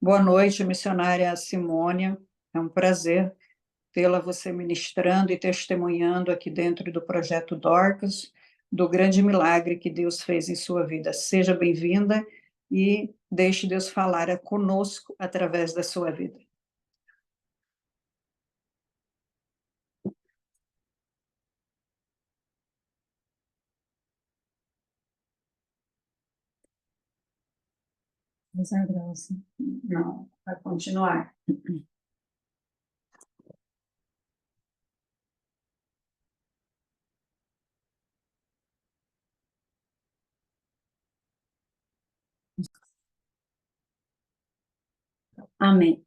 Boa noite, missionária Simônia. É um prazer tê-la você ministrando e testemunhando aqui dentro do projeto Dorcas, do grande milagre que Deus fez em sua vida. Seja bem-vinda e deixe Deus falar conosco através da sua vida. Não, vai continuar. Amém.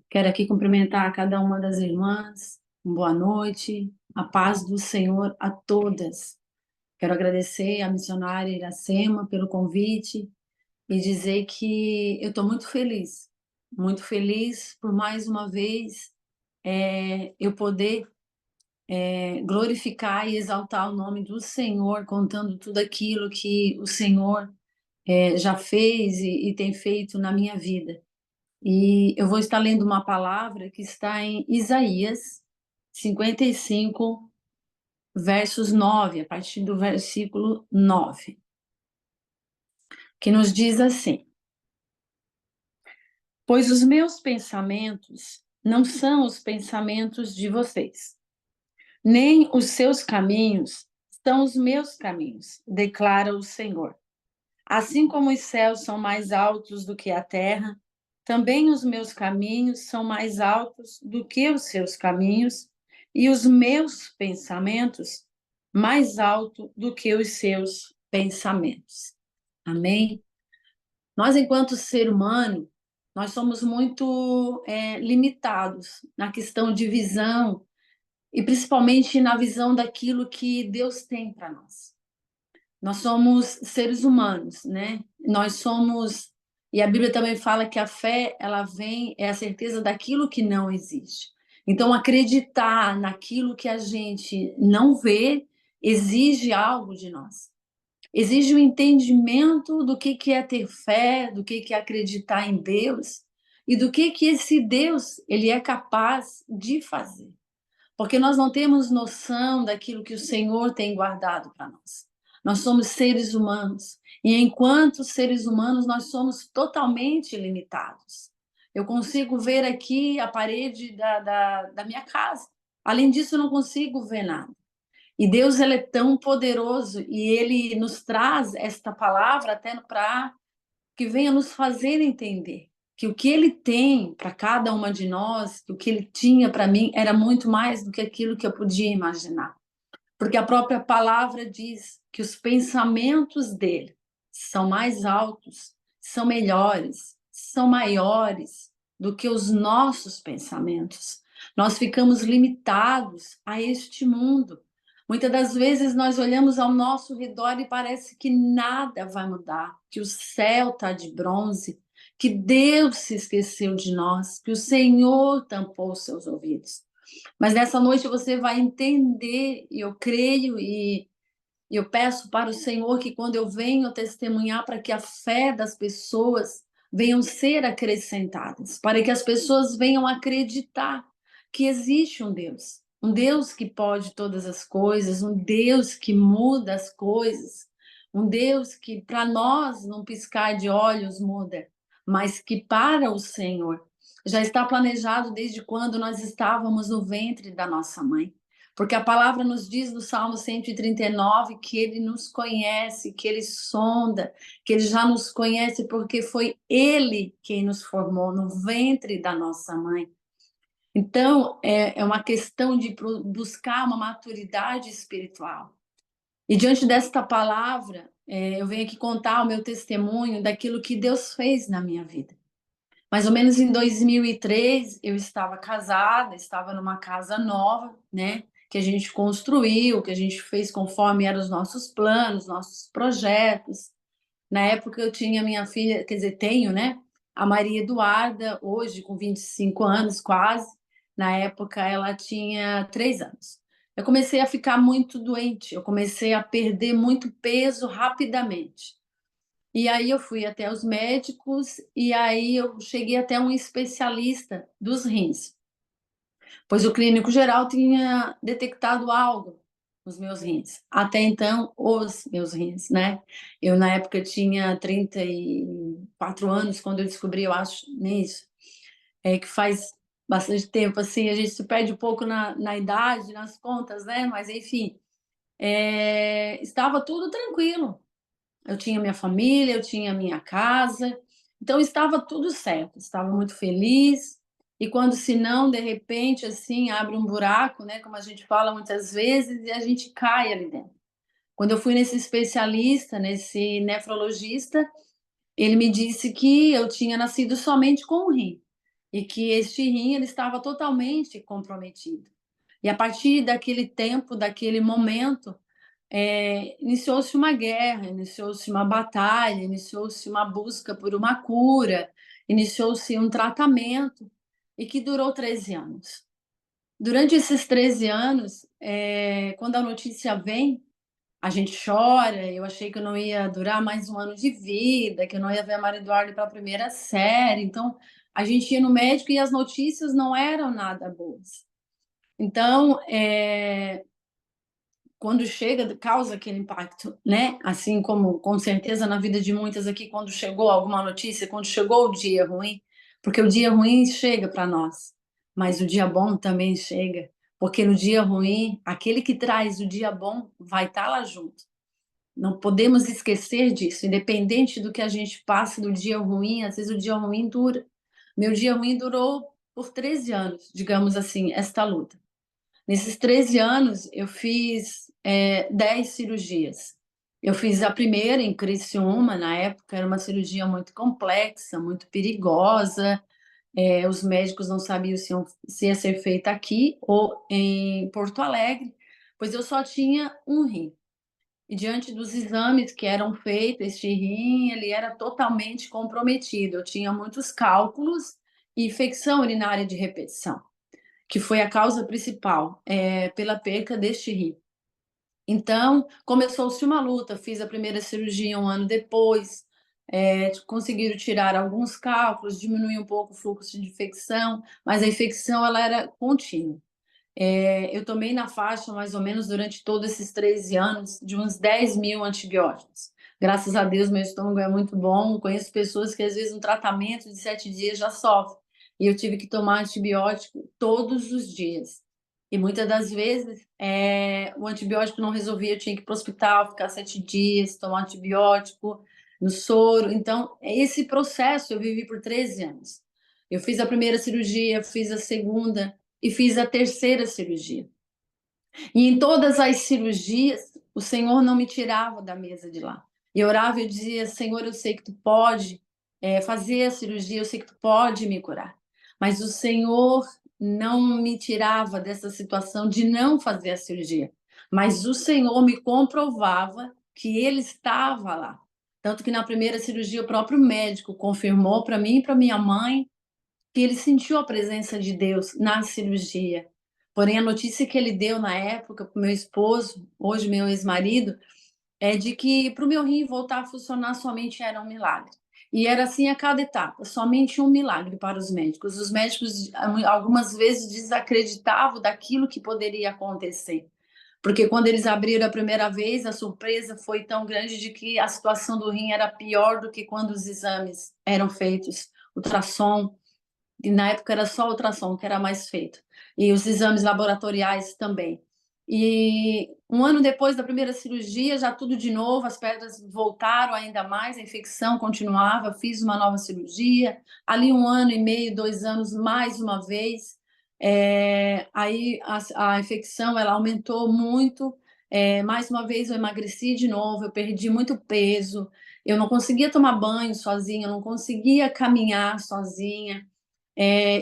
Quero aqui cumprimentar cada uma das irmãs. Boa noite. A paz do Senhor a todas. Quero agradecer à missionária Iracema pelo convite e dizer que eu estou muito feliz por mais uma vez eu poder glorificar e exaltar o nome do Senhor, contando tudo aquilo que o Senhor já fez e tem feito na minha vida. E eu vou estar lendo uma palavra que está em Isaías 55, versos 9, a partir do versículo 9, que nos diz assim: Pois os meus pensamentos não são os pensamentos de vocês, nem os seus caminhos são os meus caminhos, declara o Senhor. Assim como os céus são mais altos do que a terra, também os meus caminhos são mais altos do que os seus caminhos, e os meus pensamentos mais alto do que os seus pensamentos. Amém? Nós, enquanto ser humano, nós somos muito limitados na questão de visão e principalmente na visão daquilo que Deus tem para nós. Nós somos seres humanos, né? Nós somos, e a Bíblia também fala que a fé, ela vem, é a certeza daquilo que não existe. Então, acreditar naquilo que a gente não vê exige algo de nós. Exige o entendimento do que é ter fé, do que é acreditar em Deus e do que esse Deus ele é capaz de fazer. Porque nós não temos noção daquilo que o Senhor tem guardado para nós. Nós somos seres humanos e enquanto seres humanos nós somos totalmente limitados. Eu consigo ver aqui a parede da minha casa. Além disso, eu não consigo ver nada. E Deus ele é tão poderoso e ele nos traz esta palavra até para que venha nos fazer entender que o que ele tem para cada uma de nós, o que ele tinha para mim, era muito mais do que aquilo que eu podia imaginar. Porque a própria palavra diz que os pensamentos dele são mais altos, são melhores, são maiores do que os nossos pensamentos. Nós ficamos limitados a este mundo. Muitas das vezes nós olhamos ao nosso redor e parece que nada vai mudar, que o céu está de bronze, que Deus se esqueceu de nós, que o Senhor tampou os seus ouvidos. Mas nessa noite você vai entender, e eu creio e eu peço para o Senhor que quando eu venho testemunhar para que a fé das pessoas venham ser acrescentadas, para que as pessoas venham acreditar que existe um Deus que pode todas as coisas, um Deus que muda as coisas, um Deus que para nós num piscar de olhos muda, mas que para o Senhor já está planejado desde quando nós estávamos no ventre da nossa mãe. Porque a palavra nos diz no Salmo 139 que ele nos conhece, que ele sonda, que ele já nos conhece porque foi ele quem nos formou no ventre da nossa mãe. Então, é uma questão de buscar uma maturidade espiritual. E diante desta palavra, eu venho aqui contar o meu testemunho daquilo que Deus fez na minha vida. Mais ou menos em 2003, eu estava casada, estava numa casa nova, né? Que a gente construiu, que a gente fez conforme eram os nossos planos, nossos projetos. Na época eu tinha minha filha, quer dizer, tenho, né? A Maria Eduarda, hoje com 25 anos quase. Na época ela tinha 3 anos. Eu comecei a ficar muito doente, eu comecei a perder muito peso rapidamente. E aí eu fui até os médicos, e aí eu cheguei até um especialista dos rins, pois o clínico geral tinha detectado algo nos meus rins. Até então, os meus rins, né? Eu, na época, tinha 34 anos, quando eu descobri, eu acho, nisso, que faz bastante tempo, assim, a gente se perde um pouco na idade, nas contas, né? Mas, enfim, estava tudo tranquilo. Eu tinha minha família, eu tinha minha casa, então estava tudo certo, estava muito feliz. E quando, se não, de repente, assim, abre um buraco, né, como a gente fala muitas vezes, e a gente cai ali dentro. Quando eu fui nesse especialista, nesse nefrologista, ele me disse que eu tinha nascido somente com um rim e que este rim ele estava totalmente comprometido. E a partir daquele tempo, daquele momento, iniciou-se uma guerra, iniciou-se uma batalha, iniciou-se uma busca por uma cura, iniciou-se um tratamento e que durou 13 anos. Durante esses 13 anos, quando a notícia vem, a gente chora. Eu achei que eu não ia durar mais um ano de vida, que eu não ia ver a Maria Eduarda para a primeira série. Então, a gente ia no médico e as notícias não eram nada boas. Então, quando chega, causa aquele impacto, né? Assim como, com certeza, na vida de muitas aqui, quando chegou alguma notícia, quando chegou o dia ruim, porque o dia ruim chega para nós, mas o dia bom também chega, porque no dia ruim, aquele que traz o dia bom vai estar lá junto. Não podemos esquecer disso, independente do que a gente passe do dia ruim, às vezes o dia ruim dura. Meu dia ruim durou por 13 anos, digamos assim, esta luta. Nesses 13 anos, eu fiz 10 cirurgias. Eu fiz a primeira em Criciúma, na época, era uma cirurgia muito complexa, muito perigosa. Os médicos não sabiam se ia ser feita aqui ou em Porto Alegre, pois eu só tinha um rim. E diante dos exames que eram feitos, este rim ele era totalmente comprometido. Eu tinha muitos cálculos e infecção urinária de repetição, que foi a causa principal, pela perca deste rim. Então, começou-se uma luta. Fiz a primeira cirurgia um ano depois, conseguiram tirar alguns cálculos, diminuir um pouco o fluxo de infecção, mas a infecção ela era contínua. Eu tomei na faixa, mais ou menos, durante todos esses 13 anos, de uns 10.000 antibióticos. Graças a Deus, meu estômago é muito bom. Conheço pessoas que, às vezes, um tratamento de 7 dias já sofrem. E eu tive que tomar antibiótico todos os dias. E muitas das vezes, o antibiótico não resolvia, eu tinha que ir para o hospital, ficar 7 dias, tomar antibiótico no soro. Então, esse processo eu vivi por 13 anos. Eu fiz a primeira cirurgia, fiz a segunda, e fiz a terceira cirurgia. E em todas as cirurgias, o Senhor não me tirava da mesa de lá. Eu orava e eu dizia: Senhor, eu sei que tu pode fazer a cirurgia, eu sei que tu pode me curar. Mas o Senhor não me tirava dessa situação de não fazer a cirurgia. Mas o Senhor me comprovava que Ele estava lá. Tanto que na primeira cirurgia, o próprio médico confirmou para mim e para minha mãe que ele sentiu a presença de Deus na cirurgia. Porém, a notícia que ele deu na época para o meu esposo, hoje meu ex-marido, é de que para o meu rim voltar a funcionar somente era um milagre. E era assim a cada etapa, somente um milagre para os médicos. Os médicos algumas vezes desacreditavam daquilo que poderia acontecer. Porque quando eles abriram a primeira vez, a surpresa foi tão grande de que a situação do rim era pior do que quando os exames eram feitos, ultrassom, e na época era só ultrassom que era mais feito, e os exames laboratoriais também. E um ano depois da primeira cirurgia, já tudo de novo, as pedras voltaram ainda mais, a infecção continuava, fiz uma nova cirurgia, ali um ano e meio, 2 anos, mais uma vez, aí a infecção ela aumentou muito, mais uma vez eu emagreci de novo, eu perdi muito peso, eu não conseguia tomar banho sozinha, eu não conseguia caminhar sozinha,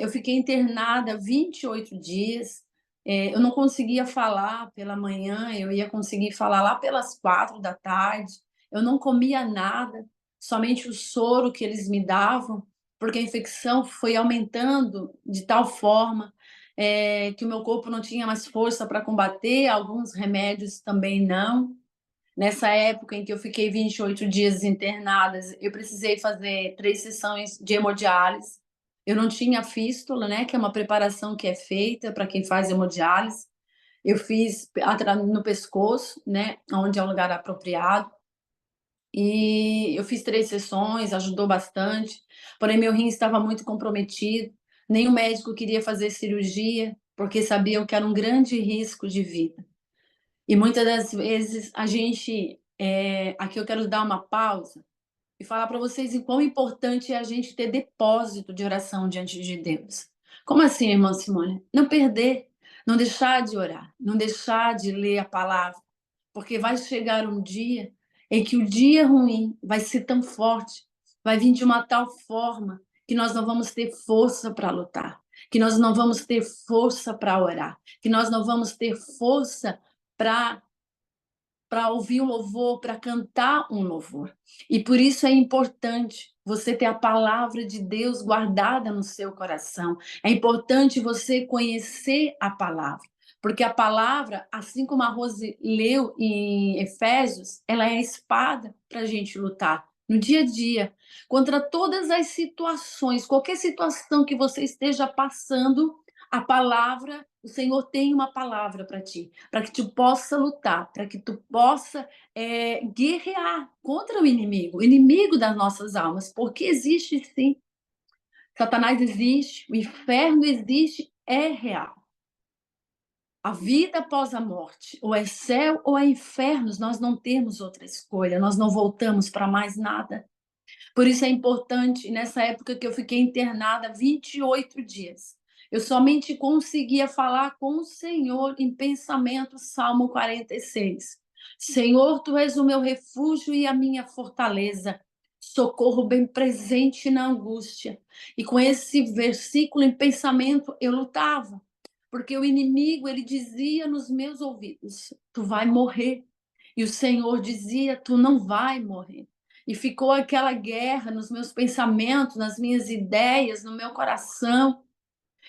eu fiquei internada 28 dias. Eu não conseguia falar pela manhã, eu ia conseguir falar lá pelas 4 da tarde. Eu não comia nada, somente o soro que eles me davam, porque a infecção foi aumentando de tal forma que o meu corpo não tinha mais força para combater, alguns remédios também não. Nessa época em que eu fiquei 28 dias internadas, eu precisei fazer 3 sessões de hemodiálise. Eu não tinha fístula, né, que é uma preparação que é feita para quem faz hemodiálise. Eu fiz no pescoço, né, onde é o lugar apropriado. E eu fiz 3 sessões, ajudou bastante, porém meu rim estava muito comprometido, nem o médico queria fazer cirurgia, porque sabiam que era um grande risco de vida. E muitas das vezes a gente, aqui eu quero dar uma pausa e falar para vocês o quão importante é a gente ter depósito de oração diante de Deus. Como assim, irmã Simone? Não perder, não deixar de orar, não deixar de ler a palavra, porque vai chegar um dia em que o dia ruim vai ser tão forte, vai vir de uma tal forma que nós não vamos ter força para lutar, que nós não vamos ter força para orar, que nós não vamos ter força para ouvir um louvor, para cantar um louvor. E por isso é importante você ter a palavra de Deus guardada no seu coração. É importante você conhecer a palavra, porque a palavra, assim como a Rose leu em Efésios, ela é a espada para a gente lutar no dia a dia, contra todas as situações, qualquer situação que você esteja passando, a palavra, o Senhor tem uma palavra para ti, para que tu possa lutar, para que tu possa guerrear contra o inimigo das nossas almas, porque existe sim, Satanás existe, o inferno existe, é real. A vida após a morte, ou é céu ou é inferno, nós não temos outra escolha, nós não voltamos para mais nada. Por isso é importante, nessa época que eu fiquei internada 28 dias, eu somente conseguia falar com o Senhor em pensamento, Salmo 46. Senhor, tu és o meu refúgio e a minha fortaleza, socorro bem presente na angústia. E com esse versículo em pensamento eu lutava, porque o inimigo, ele dizia nos meus ouvidos, tu vai morrer. E o Senhor dizia, tu não vai morrer. E ficou aquela guerra nos meus pensamentos, nas minhas ideias, no meu coração.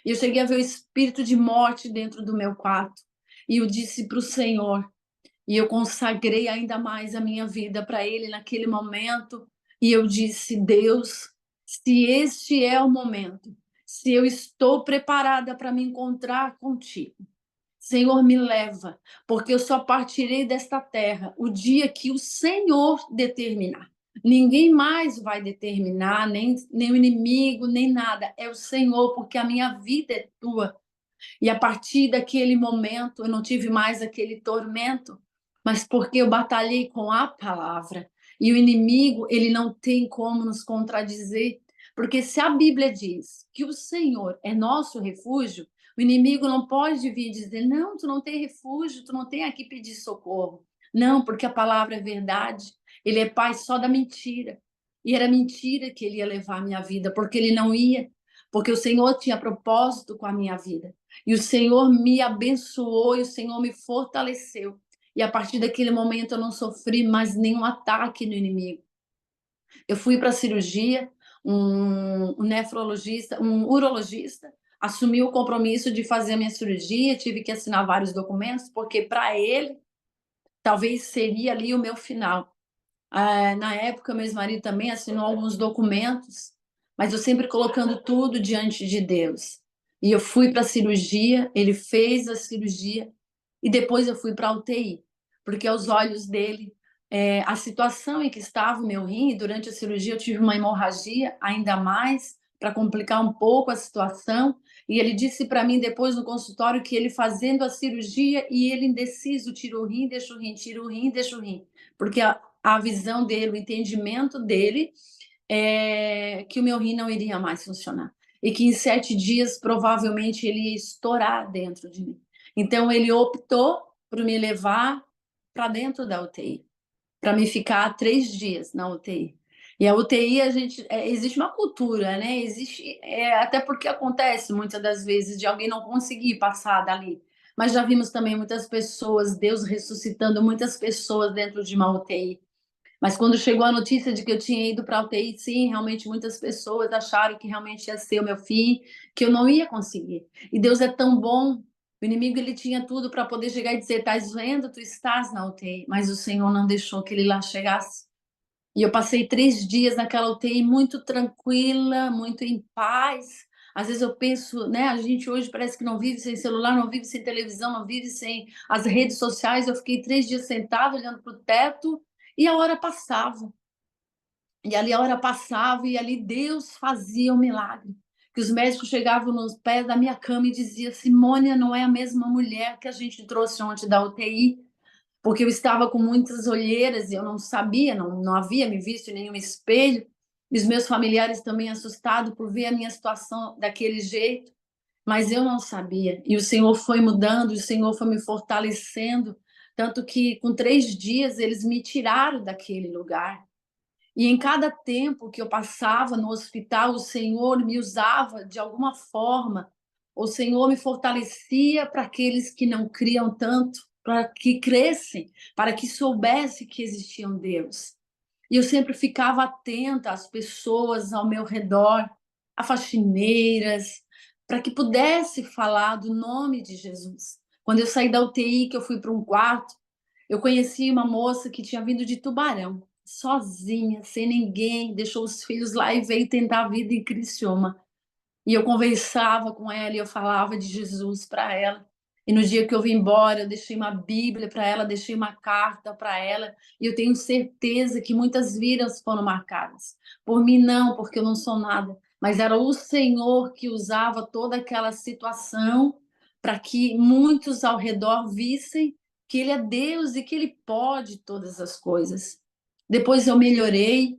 E eu cheguei a ver o espírito de morte dentro do meu quarto. E eu disse para o Senhor, e eu consagrei ainda mais a minha vida para Ele naquele momento. E eu disse, Deus, se este é o momento, se eu estou preparada para me encontrar contigo, Senhor, me leva, porque eu só partirei desta terra o dia que o Senhor determinar. Ninguém mais vai determinar, nem o inimigo, nem nada. É o Senhor, porque a minha vida é tua. E a partir daquele momento, eu não tive mais aquele tormento, mas porque eu batalhei com a palavra. E o inimigo, ele não tem como nos contradizer, porque se a Bíblia diz que o Senhor é nosso refúgio, o inimigo não pode vir dizer: não, tu não tem refúgio, tu não tem aqui pedir socorro. Não, porque a palavra é verdade. Ele é pai só da mentira. E era mentira que ele ia levar a minha vida, porque ele não ia, porque o Senhor tinha propósito com a minha vida. E o Senhor me abençoou e o Senhor me fortaleceu. E a partir daquele momento eu não sofri mais nenhum ataque no inimigo. Eu fui para a cirurgia, um nefrologista, um urologista, assumiu o compromisso de fazer a minha cirurgia, tive que assinar vários documentos, porque para ele talvez seria ali o meu final. Na época, meu ex-marido também assinou alguns documentos, mas eu sempre colocando tudo diante de Deus. E eu fui para a cirurgia, ele fez a cirurgia, e depois eu fui para a UTI, porque aos olhos dele, a situação em que estava o meu rim, e durante a cirurgia eu tive uma hemorragia, ainda mais, para complicar um pouco a situação, e ele disse para mim depois no consultório que ele fazendo a cirurgia e ele indeciso, tira o rim, deixa o rim, tira o rim, deixa o rim, porque a visão dele, o entendimento dele é que o meu rim não iria mais funcionar e que em 7 dias provavelmente ele ia estourar dentro de mim. Então ele optou por me levar para dentro da UTI, para me ficar 3 dias na UTI. E a UTI, existe uma cultura, né? Existe, até porque acontece muitas das vezes de alguém não conseguir passar dali. Mas já vimos também muitas pessoas, Deus ressuscitando muitas pessoas dentro de uma UTI. Mas quando chegou a notícia de que eu tinha ido para a UTI, sim, realmente muitas pessoas acharam que realmente ia ser o meu fim, que eu não ia conseguir. E Deus é tão bom, O inimigo, ele tinha tudo para poder chegar e dizer: "Estás vendo? Tu estás na UTI", mas o Senhor não deixou que ele lá chegasse. E eu passei 3 dias naquela UTI muito tranquila, muito em paz. Às vezes eu penso, né, a gente hoje parece que não vive sem celular, não vive sem televisão, não vive sem as redes sociais. Eu fiquei 3 dias sentada olhando para o teto e a hora passava. E ali a hora passava e ali Deus fazia o milagre. Que os médicos chegavam nos pés da minha cama e diziam: "Simônia não é a mesma mulher que a gente trouxe ontem da UTI", porque eu estava com muitas olheiras e eu não sabia, não havia me visto em nenhum espelho. E os meus familiares também assustados por ver a minha situação daquele jeito, mas eu não sabia. E o Senhor foi mudando, o Senhor foi me fortalecendo, tanto que com 3 dias eles me tiraram daquele lugar. E em cada tempo que eu passava no hospital, o Senhor me usava de alguma forma, o Senhor me fortalecia para aqueles que não criam tanto, para que crescem, para que soubesse que existia um Deus. E eu sempre ficava atenta às pessoas ao meu redor, a faxineiras, para que pudesse falar do nome de Jesus. Quando eu saí da UTI, que eu fui para um quarto, eu conheci uma moça que tinha vindo de Tubarão, sozinha, sem ninguém, deixou os filhos lá e veio tentar a vida em Criciúma. E eu conversava com ela e eu falava de Jesus para ela. E no dia que eu vim embora, eu deixei uma Bíblia para ela, deixei uma carta para ela, e eu tenho certeza que muitas vidas foram marcadas. Por mim não, porque eu não sou nada, mas era o Senhor que usava toda aquela situação para que muitos ao redor vissem que ele é Deus e que ele pode todas as coisas. Depois eu melhorei,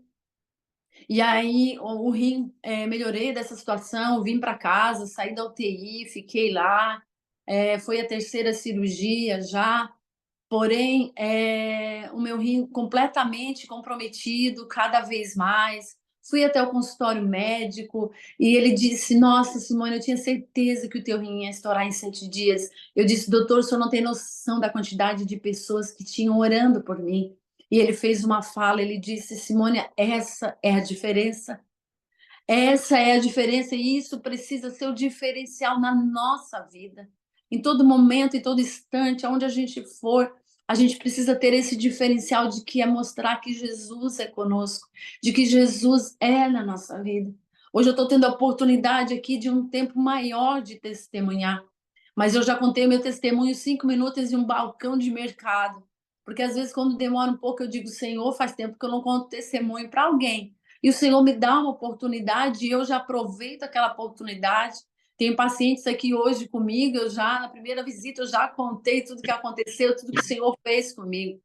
e aí o rim, melhorei dessa situação, vim para casa, saí da UTI, fiquei lá, foi a terceira cirurgia já, porém, o meu rim completamente comprometido, cada vez mais. Fui até o consultório médico e ele disse: "Nossa, Simone, eu tinha certeza que o teu rim ia estourar em 7 dias". Eu disse: "Doutor, o senhor não tem noção da quantidade de pessoas que tinham orando por mim". E ele fez uma fala, ele disse: "Simone, essa é a diferença. Essa é a diferença e isso precisa ser o diferencial na nossa vida. Em todo momento, em todo instante, aonde a gente for, a gente precisa ter esse diferencial de que é mostrar que Jesus é conosco, de que Jesus é na nossa vida. Hoje eu estou tendo a oportunidade aqui de um tempo maior de testemunhar, mas eu já contei o meu testemunho 5 minutos em um balcão de mercado, porque às vezes quando demora um pouco eu digo: Senhor, faz tempo que eu não conto testemunho para alguém. E o Senhor me dá uma oportunidade e eu já aproveito aquela oportunidade. Tenho pacientes aqui hoje comigo, eu já, na primeira visita, eu já contei tudo que aconteceu, tudo que o Senhor fez comigo,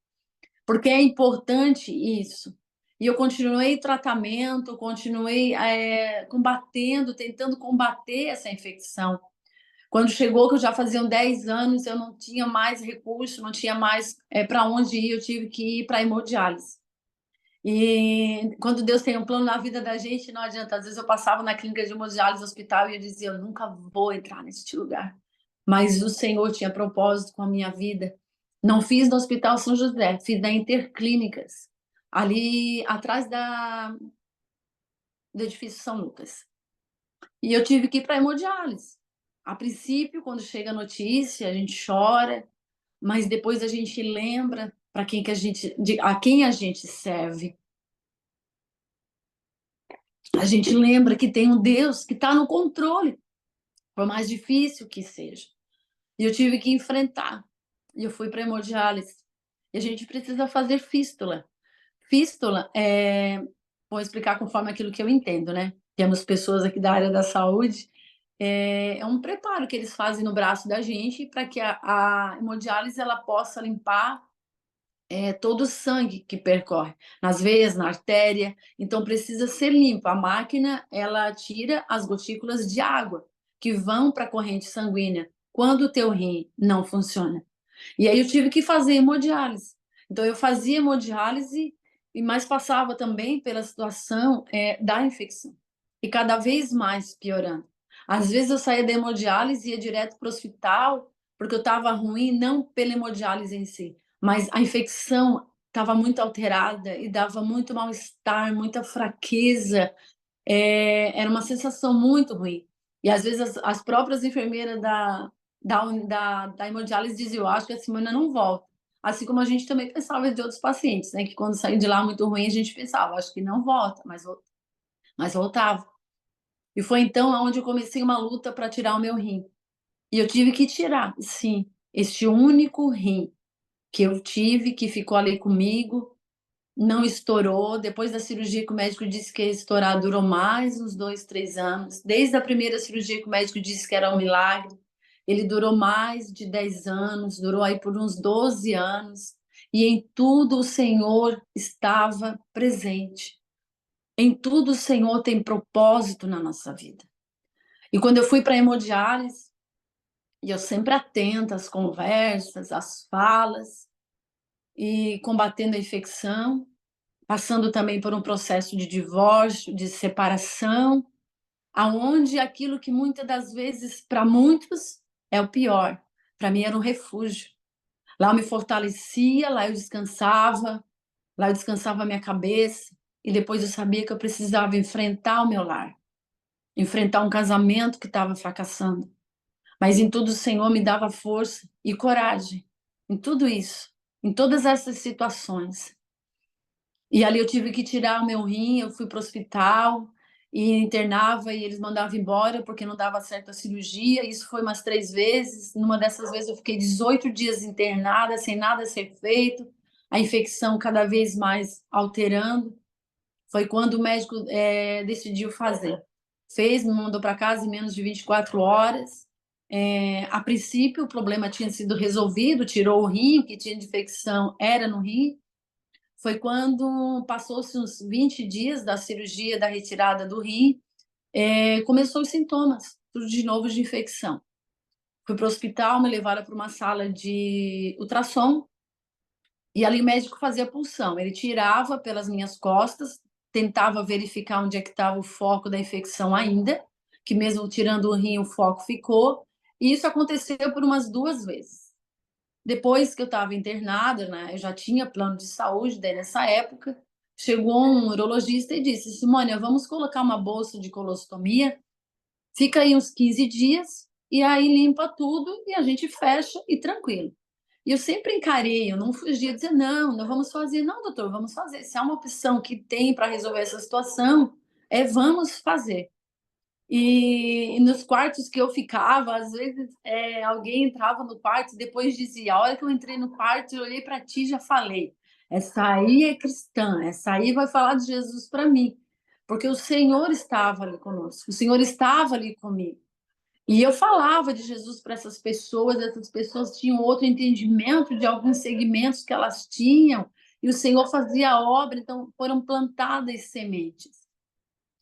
porque é importante isso. E eu continuei tratamento, continuei combatendo, tentando combater essa infecção. Quando chegou, que eu já faziam 10 anos, eu não tinha mais recurso, não tinha mais para onde ir, eu tive que ir para a hemodiálise. E quando Deus tem um plano na vida da gente, não adianta. Às vezes eu passava na clínica de hemodiálise no hospital e eu dizia: eu nunca vou entrar neste lugar. Mas o Senhor tinha propósito com a minha vida. Não fiz no Hospital São José, fiz na Interclínicas, ali atrás do edifício São Lucas. E eu tive que ir para hemodiálise. A princípio, quando chega a notícia, a gente chora, mas depois a gente lembra para quem que a quem a gente serve. A gente lembra que tem um Deus que está no controle, por mais difícil que seja. E eu tive que enfrentar. E eu fui para hemodiálise. E a gente precisa fazer fístula. Fístula vou explicar conforme aquilo que eu entendo, né? Temos pessoas aqui da área da saúde. É um preparo que eles fazem no braço da gente para que a hemodiálise ela possa limpar todo o sangue que percorre nas veias, na artéria, então precisa ser limpo. A máquina, ela tira as gotículas de água que vão para a corrente sanguínea quando o teu rim não funciona. E aí eu tive que fazer hemodiálise. Então eu fazia hemodiálise e mais passava também pela situação da infecção. E cada vez mais piorando. Às vezes eu saía da hemodiálise e ia direto para o hospital porque eu estava ruim, não pela hemodiálise em si, mas a infecção estava muito alterada e dava muito mal-estar, muita fraqueza, era uma sensação muito ruim. E às vezes as próprias enfermeiras da hemodiálise dizia: eu acho que a Simona não volta. Assim como a gente também pensava de outros pacientes, né? Que quando saiu de lá muito ruim, a gente pensava: acho que não volta, mas voltava. E foi então onde eu comecei uma luta para tirar o meu rim. E eu tive que tirar, sim, este único rim que eu tive, que ficou ali comigo, não estourou. Depois da cirurgia que o médico disse que ia estourar, durou mais uns 2, 3 anos. Desde a primeira cirurgia que o médico disse que era um milagre, ele durou mais de 10 anos, durou aí por uns 12 anos. E em tudo o Senhor estava presente. Em tudo o Senhor tem propósito na nossa vida. E quando eu fui para a hemodiálise, e eu sempre atenta às conversas, às falas, e combatendo a infecção, passando também por um processo de divórcio, de separação, aonde aquilo que muitas das vezes para muitos é o pior, para mim era um refúgio. Lá eu me fortalecia, lá eu descansava a minha cabeça, e depois eu sabia que eu precisava enfrentar o meu lar, enfrentar um casamento que estava fracassando. Mas em tudo o Senhor me dava força e coragem, em tudo isso, em todas essas situações. E ali eu tive que tirar o meu rim, eu fui para o hospital e internava e eles mandavam embora porque não dava certo a cirurgia. Isso foi umas 3 vezes. Numa dessas vezes eu fiquei 18 dias internada, sem nada ser feito, a infecção cada vez mais alterando. Foi quando o médico decidiu fazer. Fez, me mandou para casa em menos de 24 horas. A princípio, o problema tinha sido resolvido, tirou o rim, o que tinha de infecção era no rim. Foi quando passou-se uns 20 dias da cirurgia, da retirada do rim, começou os sintomas, tudo de novo de infecção. Fui para o hospital, me levaram para uma sala de ultrassom, e ali o médico fazia punção. Ele tirava pelas minhas costas, tentava verificar onde é que estava o foco da infecção ainda, que mesmo tirando o rim, o foco ficou. E isso aconteceu por umas 2 vezes. Depois que eu estava internada, né, eu já tinha plano de saúde, daí nessa época, chegou um urologista e disse: Simônia, vamos colocar uma bolsa de colostomia, fica aí uns 15 dias, e aí limpa tudo e a gente fecha e tranquilo. E eu sempre encarei, eu não fugia dizer: não, não vamos fazer. Não, doutor, vamos fazer. Se há uma opção que tem para resolver essa situação, vamos fazer. E nos quartos que eu ficava, às vezes alguém entrava no quarto e depois dizia: a hora que eu entrei no quarto, eu olhei para ti e já falei: essa aí é cristã, essa aí vai falar de Jesus para mim, porque o Senhor estava ali conosco, o Senhor estava ali comigo. E eu falava de Jesus para essas pessoas tinham outro entendimento de alguns segmentos que elas tinham, e o Senhor fazia a obra, então foram plantadas sementes.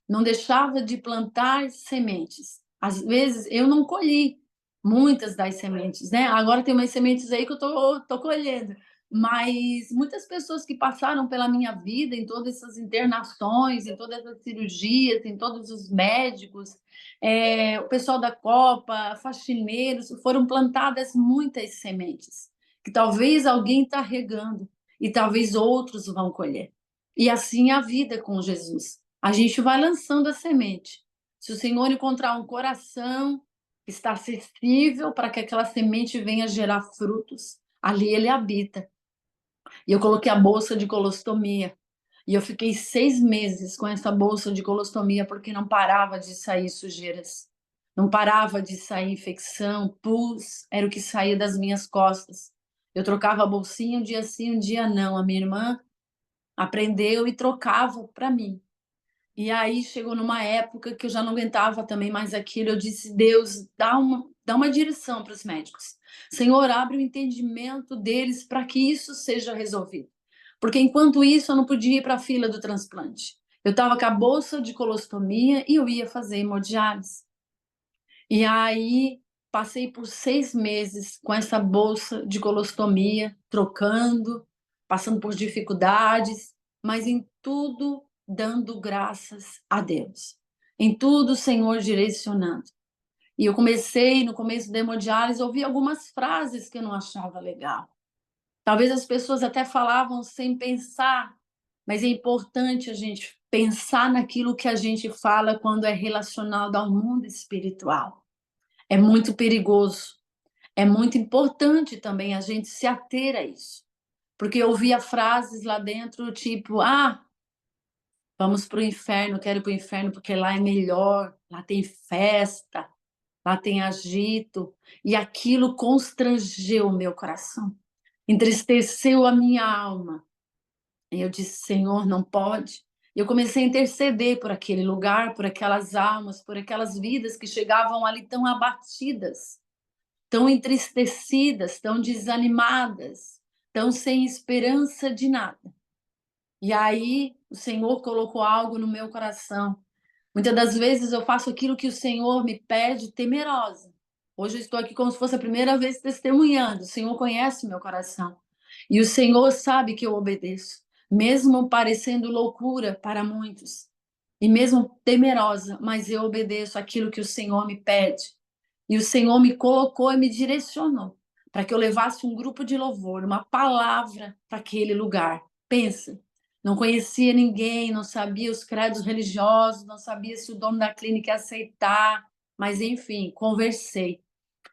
Não deixava de plantar sementes. Às vezes eu não colhi muitas das sementes, né? Agora tem umas sementes aí que eu tô colhendo, mas muitas pessoas que passaram pela minha vida, em todas essas internações, em todas as cirurgias, em todos os médicos, o pessoal da Copa, faxineiros, foram plantadas muitas sementes, que talvez alguém está regando e talvez outros vão colher. E assim é a vida com Jesus. A gente vai lançando a semente. Se o Senhor encontrar um coração que está acessível para que aquela semente venha gerar frutos, ali ele habita. E eu coloquei a bolsa de colostomia. E eu fiquei 6 meses com essa bolsa de colostomia porque não parava de sair sujeiras. Não parava de sair infecção, pus, era o que saía das minhas costas. Eu trocava a bolsinha um dia sim, um dia não. A minha irmã aprendeu e trocava para mim. E aí chegou numa época que eu já não aguentava também mais aquilo. Eu disse: Deus, dá uma direção para os médicos. Senhor, abre o entendimento deles para que isso seja resolvido. Porque enquanto isso eu não podia ir para a fila do transplante. Eu estava com a bolsa de colostomia e eu ia fazer hemodiálise. E aí passei por 6 meses com essa bolsa de colostomia, trocando, passando por dificuldades, mas em tudo dando graças a Deus. Em tudo o Senhor direcionando. E eu comecei, no começo da hemodiálise, a ouvir algumas frases que eu não achava legal. Talvez as pessoas até falavam sem pensar, mas é importante a gente pensar naquilo que a gente fala quando é relacionado ao mundo espiritual. É muito perigoso. é muito importante também a gente se ater a isso. Porque eu ouvia frases lá dentro, tipo, ah, vamos para o inferno, quero ir para o inferno porque lá é melhor, lá tem festa, lá tem agito. E aquilo constrangeu o meu coração, entristeceu a minha alma. E eu disse, Senhor, não pode. E eu comecei a interceder por aquele lugar, por aquelas almas, por aquelas vidas que chegavam ali tão abatidas, tão entristecidas, tão desanimadas, tão sem esperança de nada. E aí o Senhor colocou algo no meu coração. Muitas das vezes eu faço aquilo que o Senhor me pede temerosa. Hoje eu estou aqui como se fosse a primeira vez testemunhando. O Senhor conhece o meu coração. E o Senhor sabe que eu obedeço, mesmo parecendo loucura para muitos. E mesmo temerosa, mas eu obedeço aquilo que o Senhor me pede. E o Senhor me colocou e me direcionou para que eu levasse um grupo de louvor, uma palavra para aquele lugar. Pensa, não conhecia ninguém, não sabia os credos religiosos, não sabia se o dono da clínica ia aceitar, mas enfim, conversei.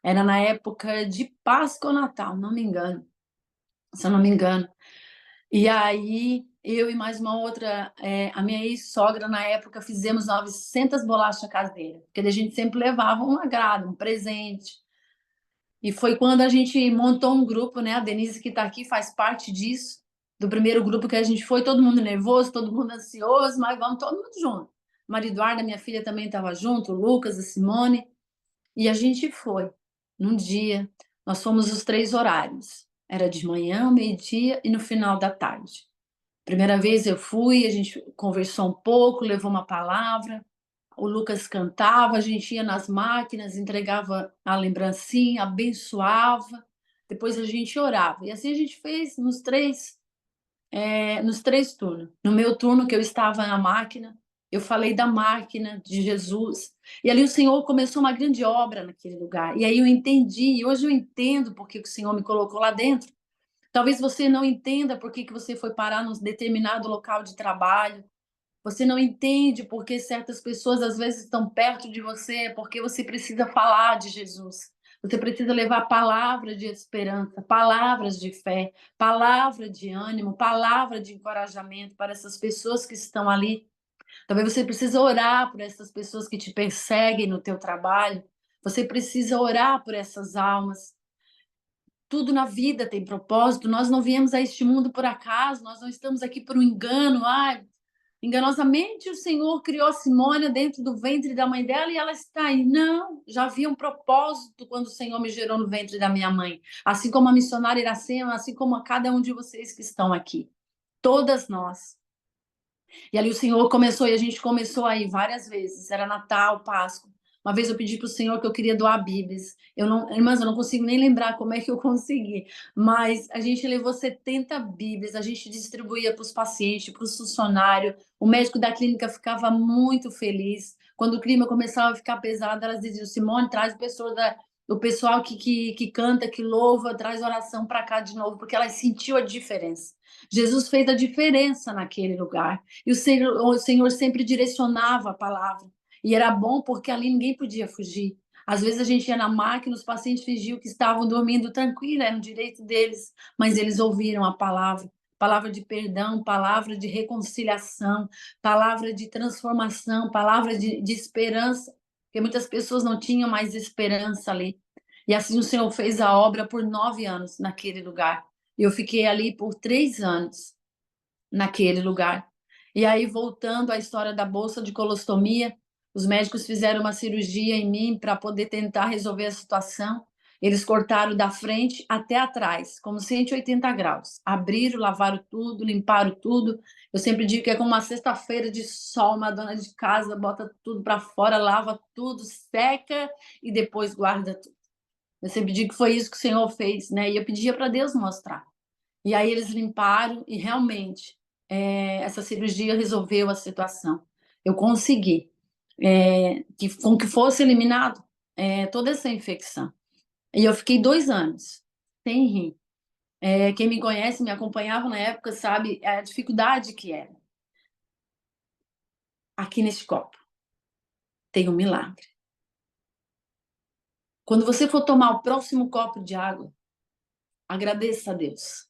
Era na época de Páscoa ou Natal, não me engano, se eu não me engano. E aí, eu e mais uma outra, a minha ex-sogra, na época, fizemos 900 bolachas caseiras, porque a gente sempre levava um agrado, um presente. E foi quando a gente montou um grupo, né? A Denise, que está aqui, faz parte disso, do primeiro grupo que a gente foi, todo mundo nervoso, todo mundo ansioso, mas vamos todo mundo junto. Maria Eduarda, minha filha, também estava junto, o Lucas, a Simone, e a gente foi. Num dia, nós fomos os 3 horários. Era de manhã, meio-dia e no final da tarde. Primeira vez eu fui, a gente conversou um pouco, levou uma palavra. O Lucas cantava, a gente ia nas máquinas, entregava a lembrancinha, abençoava. Depois a gente orava. E assim a gente fez nos três turnos. No meu turno, que eu estava na máquina, eu falei da máquina de Jesus. E ali o Senhor começou uma grande obra naquele lugar. E aí eu entendi, e hoje eu entendo porque o Senhor me colocou lá dentro. Talvez você não entenda por que você foi parar num determinado local de trabalho. Você não entende por que certas pessoas às vezes estão perto de você, porque você precisa falar de Jesus. Você precisa levar palavra de esperança, palavras de fé, palavra de ânimo, palavra de encorajamento para essas pessoas que estão ali. Talvez você precisa orar por essas pessoas que te perseguem no teu trabalho. Você precisa orar por essas almas. Tudo na vida tem propósito. Nós não viemos a este mundo por acaso, nós não estamos aqui por um engano. Enganosamente o Senhor criou a Simônia dentro do ventre da mãe dela e ela está aí. Não, já havia um propósito quando o Senhor me gerou no ventre da minha mãe. Assim como a missionária Iracema, assim como a cada um de vocês que estão aqui. Todas nós. E ali o Senhor começou, e a gente começou aí várias vezes. Era Natal, Páscoa. Uma vez eu pedi para o Senhor que eu queria doar Bíblias. Irmãs, eu não consigo nem lembrar como é que eu consegui. Mas a gente levou 70 Bíblias, a gente distribuía para os pacientes, para os funcionários. O médico da clínica ficava muito feliz. Quando o clima começava a ficar pesado, elas diziam, Simone, traz o pessoal que canta, que louva, traz oração para cá de novo, porque elas sentiu a diferença. Jesus fez a diferença naquele lugar. E o Senhor sempre direcionava a palavra. E era bom porque ali ninguém podia fugir. Às vezes a gente ia na máquina, os pacientes fingiam que estavam dormindo tranquilo, era um direito deles, mas eles ouviram a palavra. Palavra de perdão, palavra de reconciliação, palavra de transformação, palavra de esperança, porque muitas pessoas não tinham mais esperança ali. E assim o Senhor fez a obra por 9 anos naquele lugar. E eu fiquei ali por 3 anos naquele lugar. E aí, voltando à história da bolsa de colostomia, os médicos fizeram uma cirurgia em mim para poder tentar resolver a situação. Eles cortaram da frente até atrás, como 180 graus. Abriram, lavaram tudo, limparam tudo. Eu sempre digo que é como uma sexta-feira de sol, uma dona de casa bota tudo para fora, lava tudo, seca e depois guarda tudo. Eu sempre digo que foi isso que o Senhor fez, né? E eu pedia para Deus mostrar. E aí eles limparam e realmente essa cirurgia resolveu a situação. Eu consegui com que fosse eliminado toda essa infecção. E eu fiquei 2 anos sem rir. Quem me conhece, me acompanhava na época, sabe a dificuldade que era. Aqui neste copo tem um milagre. Quando você for tomar o próximo copo de água, agradeça a Deus,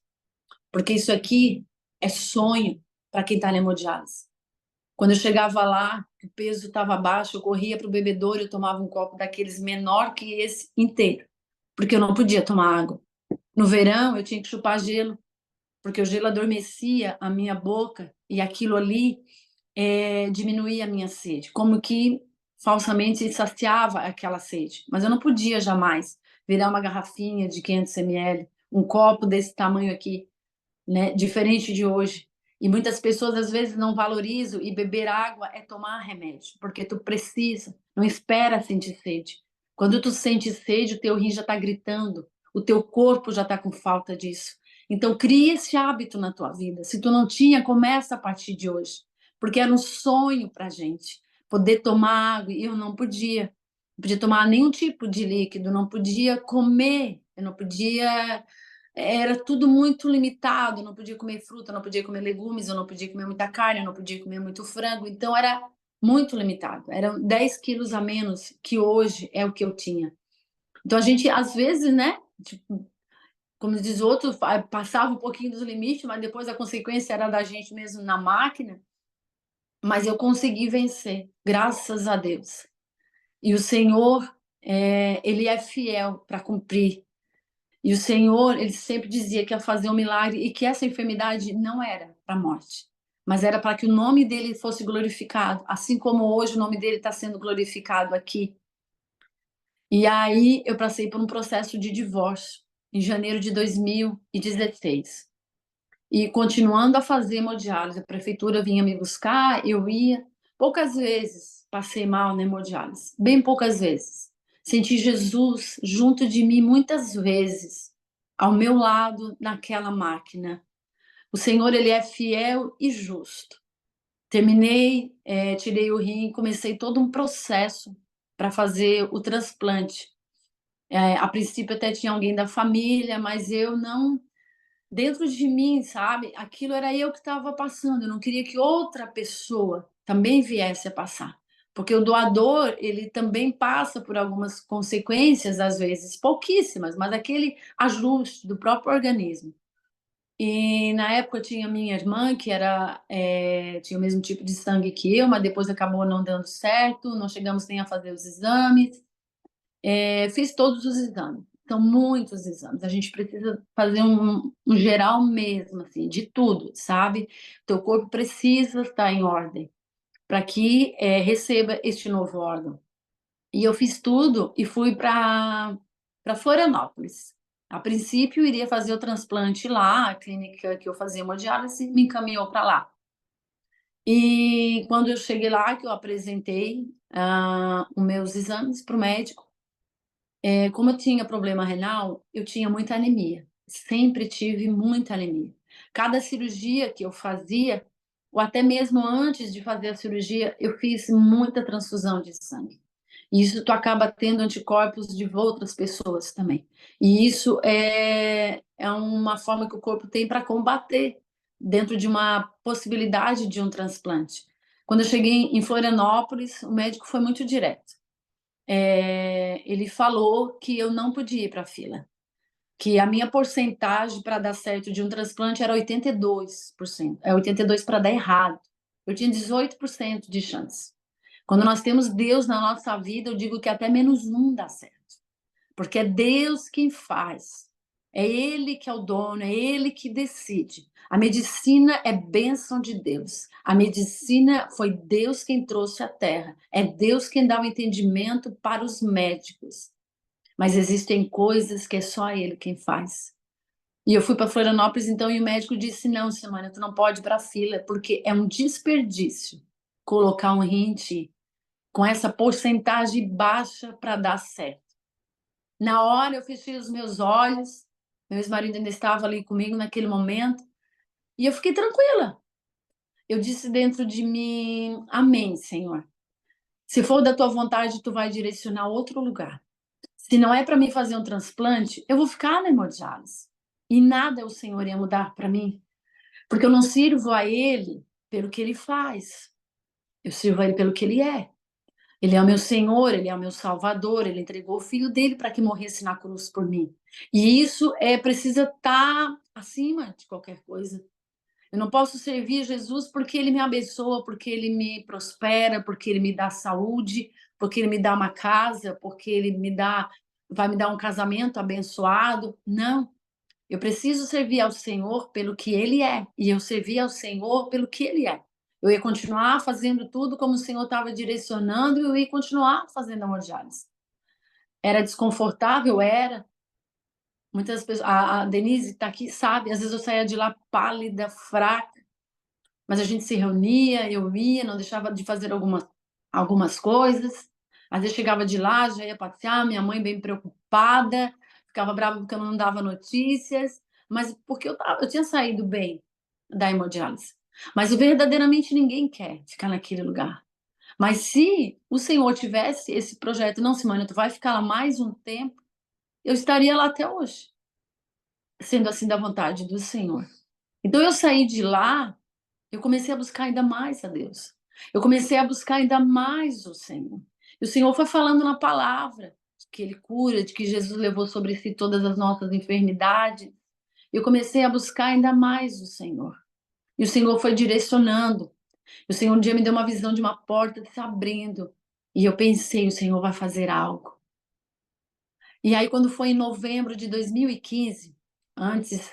porque isso aqui é sonho para quem está na hemodiálise. Quando eu chegava lá, o peso estava baixo, eu corria para o bebedouro, eu tomava um copo daqueles menor que esse inteiro, porque eu não podia tomar água. No verão, eu tinha que chupar gelo, porque o gelo adormecia a minha boca e aquilo ali diminuía a minha sede, como que falsamente saciava aquela sede. Mas eu não podia jamais virar uma garrafinha de 500 ml, um copo desse tamanho aqui, né? Diferente de hoje. E muitas pessoas às vezes não valorizam e beber água é tomar remédio, porque tu precisa, não espera sentir sede. Quando tu sente sede, o teu rim já está gritando, o teu corpo já está com falta disso. Então cria esse hábito na tua vida. Se tu não tinha, começa a partir de hoje, porque era um sonho para gente poder tomar água e eu não podia. Não podia tomar nenhum tipo de líquido, não podia comer, eu não podia, era tudo muito limitado, eu não podia comer fruta, eu não podia comer legumes, eu não podia comer muita carne, eu não podia comer muito frango, então era muito limitado, eram 10 quilos a menos que hoje é o que eu tinha. Então a gente, às vezes, né, tipo, como diz o outro, passava um pouquinho dos limites, mas depois a consequência era da gente mesmo na máquina, mas eu consegui vencer, graças a Deus. E o Senhor, ele é fiel para cumprir. E o Senhor, ele sempre dizia que ia fazer um milagre e que essa enfermidade não era para a morte, mas era para que o nome dele fosse glorificado, assim como hoje o nome dele está sendo glorificado aqui. E aí eu passei por um processo de divórcio em janeiro de 2016. E continuando a fazer hemodiálise, a prefeitura vinha me buscar, eu ia. Poucas vezes passei mal na hemodiálise, bem poucas vezes. Senti Jesus junto de mim muitas vezes, ao meu lado naquela máquina. O Senhor, ele é fiel e justo. Terminei, tirei o rim, comecei todo um processo para fazer o transplante. A princípio até tinha alguém da família, mas eu não, dentro de mim, sabe? Aquilo era eu que estava passando. Eu não queria que outra pessoa também viesse a passar, porque o doador ele também passa por algumas consequências, às vezes pouquíssimas, mas aquele ajuste do próprio organismo. E na época eu tinha minha irmã que tinha o mesmo tipo de sangue que eu, mas depois acabou não dando certo, não chegamos nem a fazer os exames. Fiz todos os exames, são muitos exames. A gente precisa fazer um geral mesmo, assim, de tudo, sabe? Teu corpo precisa estar em ordem para que receba este novo órgão. E eu fiz tudo e fui para Florianópolis. A princípio, iria fazer o transplante lá, a clínica que eu fazia hemodiálise me encaminhou para lá. E quando eu cheguei lá, que eu apresentei os meus exames para o médico, como eu tinha problema renal, eu tinha muita anemia. Sempre tive muita anemia. Cada cirurgia que eu fazia, ou até mesmo antes de fazer a cirurgia, eu fiz muita transfusão de sangue. E isso tu acaba tendo anticorpos de outras pessoas também. E isso é uma forma que o corpo tem para combater dentro de uma possibilidade de um transplante. Quando eu cheguei em Florianópolis, o médico foi muito direto. Ele falou que eu não podia ir para a fila, que a minha porcentagem para dar certo de um transplante era 82%, 82 para dar errado. Eu tinha 18% de chance. Quando nós temos Deus na nossa vida, eu digo que até -1 dá certo, porque é Deus quem faz. É Ele que é o dono, é Ele que decide. A medicina é bênção de Deus. A medicina foi Deus quem trouxe à Terra. É Deus quem dá o entendimento para os médicos. Mas existem coisas que é só Ele quem faz. E eu fui para Florianópolis, então, e o médico disse: não, Simone, tu não pode ir para a fila, porque é um desperdício colocar um rim em ti com essa porcentagem baixa para dar certo. Na hora eu fechei os meus olhos, meu ex-marido ainda estava ali comigo naquele momento, e eu fiquei tranquila. Eu disse dentro de mim: amém, Senhor. Se for da tua vontade, tu vai direcionar outro lugar. Se não é para mim fazer um transplante, eu vou ficar na hemodiálise. E nada o Senhor ia mudar para mim, porque eu não sirvo a Ele pelo que Ele faz, eu sirvo a Ele pelo que Ele é. Ele é o meu Senhor, Ele é o meu Salvador, Ele entregou o Filho dele para que morresse na cruz por mim. E isso precisa estar acima de qualquer coisa. Eu não posso servir Jesus porque Ele me abençoa, porque Ele me prospera, porque Ele me dá saúde, porque Ele me dá uma casa, porque vai me dar um casamento abençoado. Não. Eu preciso servir ao Senhor pelo que Ele é, e eu servir ao Senhor pelo que Ele é. Eu ia continuar fazendo tudo como o Senhor estava direcionando, e eu ia continuar fazendo a hemodiálise. Era desconfortável? Era. Muitas pessoas, a Denise está aqui, sabe? Às vezes eu saía de lá pálida, fraca, mas a gente se reunia, eu ia, não deixava de fazer algumas coisas. Às vezes chegava de lá, já ia passear, minha mãe bem preocupada, ficava brava porque eu não dava notícias, mas porque eu tinha saído bem da hemodiálise. Mas verdadeiramente ninguém quer ficar naquele lugar. Mas se o Senhor tivesse esse projeto, não, Simone, tu vai ficar lá mais um tempo, eu estaria lá até hoje, sendo assim da vontade do Senhor. Então eu saí de lá, eu comecei a buscar ainda mais a Deus. Eu comecei a buscar ainda mais o Senhor. E o Senhor foi falando na palavra de que Ele cura, de que Jesus levou sobre si todas as nossas enfermidades. Eu comecei a buscar ainda mais o Senhor. E o Senhor foi direcionando. E o Senhor um dia me deu uma visão de uma porta se abrindo. E eu pensei, o Senhor vai fazer algo. E aí, quando foi em novembro de 2015, antes,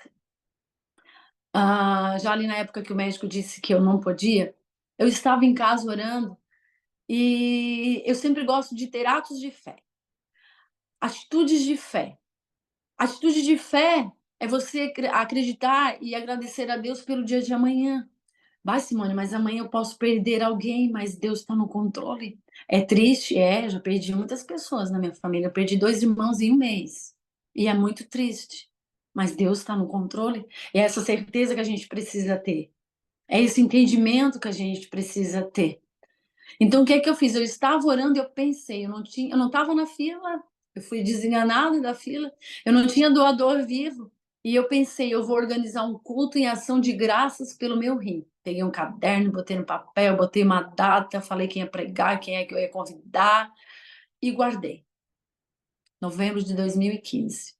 já ali na época que o médico disse que eu não podia, eu estava em casa orando. E eu sempre gosto de ter atos de fé, atitudes de fé. Atitude de fé é você acreditar e agradecer a Deus pelo dia de amanhã. Vai, Simone, mas amanhã eu posso perder alguém, mas Deus está no controle. É triste? Já perdi muitas pessoas na minha família. Eu perdi 2 irmãos em um mês. E é muito triste. Mas Deus está no controle. É essa certeza que a gente precisa ter. É esse entendimento que a gente precisa ter. Então, o que é que eu fiz? Eu estava orando e eu pensei, eu não estava na fila, eu fui desenganada da fila, eu não tinha doador vivo. E eu pensei, eu vou organizar um culto em ação de graças pelo meu rim. Peguei um caderno, botei no papel, botei uma data, falei quem ia pregar, quem é que eu ia convidar e guardei. Novembro de 2015.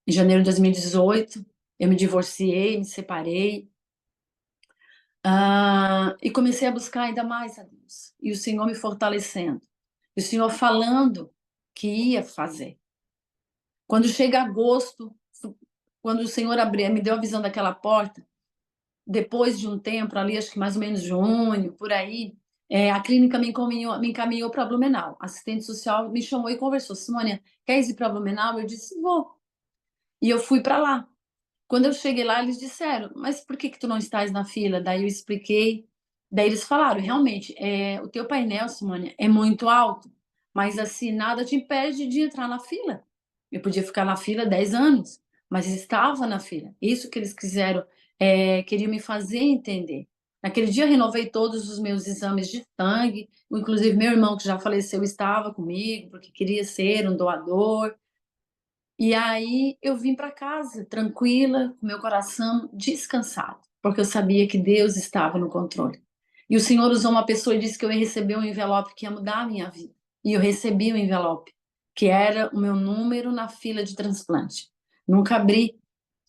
Em janeiro de 2018, eu me divorciei, me separei. E comecei a buscar ainda mais a Deus. E o Senhor me fortalecendo. E o Senhor falando que ia fazer. Quando chega agosto, quando o Senhor me deu a visão daquela porta, depois de um tempo, ali acho que mais ou menos junho, por aí, a clínica me encaminhou para Blumenau. A assistente social me chamou e conversou. Simônia, quer ir para Blumenau? Eu disse, vou. E eu fui para lá. Quando eu cheguei lá, eles disseram, mas por que tu não estás na fila? Daí eu expliquei. Daí eles falaram, realmente, o teu painel, Simone, é muito alto, mas assim, nada te impede de entrar na fila. Eu podia ficar na fila 10 anos, mas estava na fila. Isso que eles queriam me fazer entender. Naquele dia, eu renovei todos os meus exames de sangue, inclusive meu irmão, que já faleceu, estava comigo, porque queria ser um doador. E aí eu vim para casa tranquila, com meu coração descansado, porque eu sabia que Deus estava no controle. E o Senhor usou uma pessoa e disse que eu ia receber um envelope que ia mudar a minha vida. E eu recebi o envelope, que era o meu número na fila de transplante. Nunca abri,